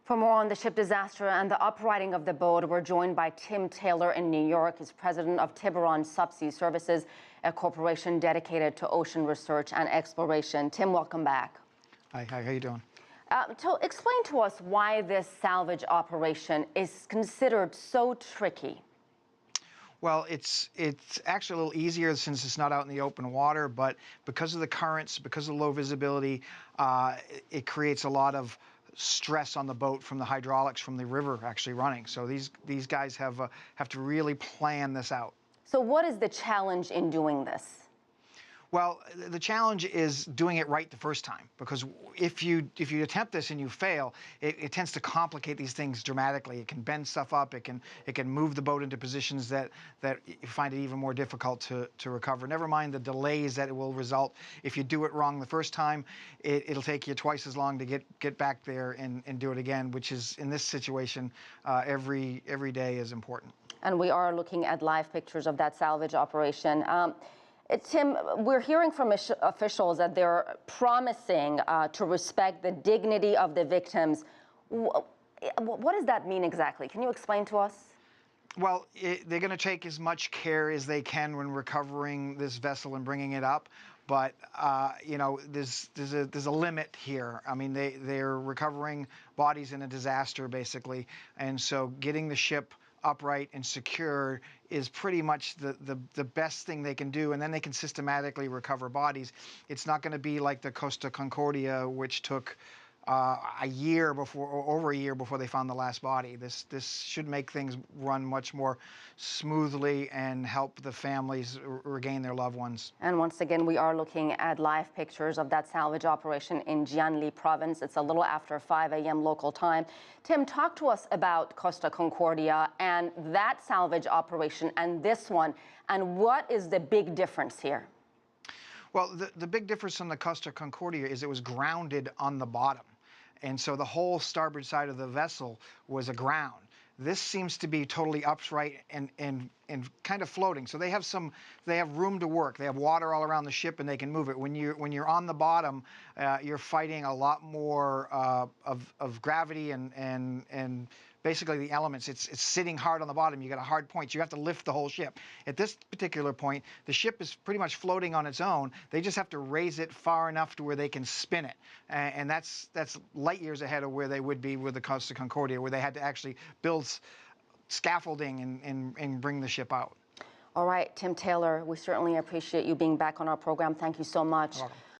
For more on the ship disaster and the uprighting of the boat, we're joined by Tim Taylor in New York. He's president of Tiburon Subsea Services, a corporation dedicated to ocean research and exploration. Tim, welcome back. Hi, how you doing? So explain to us why this salvage operation is considered so tricky. Well, it's actually a little easier since it's not out in the open water, but because of the currents, because of low visibility, it creates a lot of stress on the boat from the hydraulics from the river actually running. So these guys have to really plan this out. So what is the challenge in doing this? Well, the challenge is doing it right the first time, because if you attempt this and you fail, it tends to complicate these things dramatically. It can bend stuff up. It can move the boat into positions that you find it even more difficult to recover. Never mind the delays that it will result. If you do it wrong the first time, it'll take you twice as long to get back there and do it again, which is, in this situation, every day is important. And we are looking at live pictures of that salvage operation. Tim, we're hearing from officials that they're promising to respect the dignity of the victims. What does that mean exactly? Can you explain to us? Well, they're going to take as much care as they can when recovering this vessel and bringing it up. But you know, there's a limit here. I mean, they're recovering bodies in a disaster, basically, and so getting the ship upright and secure is pretty much the best thing they can do, and then they can systematically recover bodies. It's not going to be like the Costa Concordia, which took a year before, or over a year before they found the last body. This should make things run much more smoothly and help the families regain their loved ones. And once again, we are looking at live pictures of that salvage operation in Jianli province. It's a little after 5 a.m. local time. Tim, talk to us about Costa Concordia and that salvage operation and this one, and what is the big difference here? Well, the big difference on the Costa Concordia is it was grounded on the bottom. And so the whole starboard side of the vessel was aground. This seems to be totally upright and kind of floating. So they have room to work. They have water all around the ship and they can move it. When you're on the bottom, you're fighting a lot more of gravity and basically the elements. It's sitting hard on the bottom. You got a hard point. You have to lift the whole ship. At this particular point, the ship is pretty much floating on its own. They just have to raise it far enough to where they can spin it. And that's light years ahead of where they would be with the Costa Concordia, where they had to actually build scaffolding and bring the ship out. All right, Tim Taylor, we certainly appreciate you being back on our program. Thank you so much.